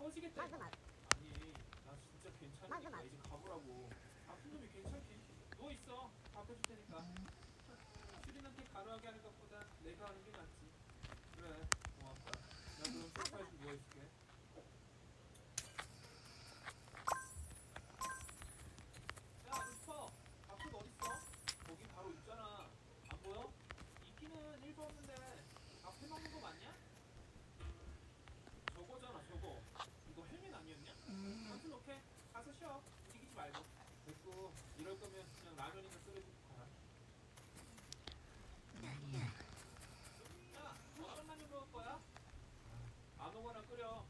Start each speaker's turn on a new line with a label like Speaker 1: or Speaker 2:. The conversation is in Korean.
Speaker 1: 꺼지겠다.
Speaker 2: 맞아 맞아.
Speaker 1: 아니, 나 진짜
Speaker 2: 맞아,
Speaker 1: 괜찮으니까
Speaker 2: 맞아.
Speaker 1: 이제 가보라고. 아픈 놈이 괜찮지? 누워 있어. 밥 해줄 테니까. 수린한테 가루하게 하는 것보다 내가 하는 게 낫지. 그래, 고맙다. 나 그럼 소파에 좀 누워 있을게. 야, 루퍼, 밥솥 어딨어? 거기 바로 있잖아. 안 보여? 있기는 일도 없는데 밥 해먹는 거 맞냐? 저거잖아, 저거. 이거 헬멧 아니었냐? 아무튼 오케이. 가서 쉬어. 움직이지 말고. 됐고, 이럴 거면 그냥 라면이나 끓여주고 가라. 야, 어떤 라면 먹을 거야? 아무거나 끓여.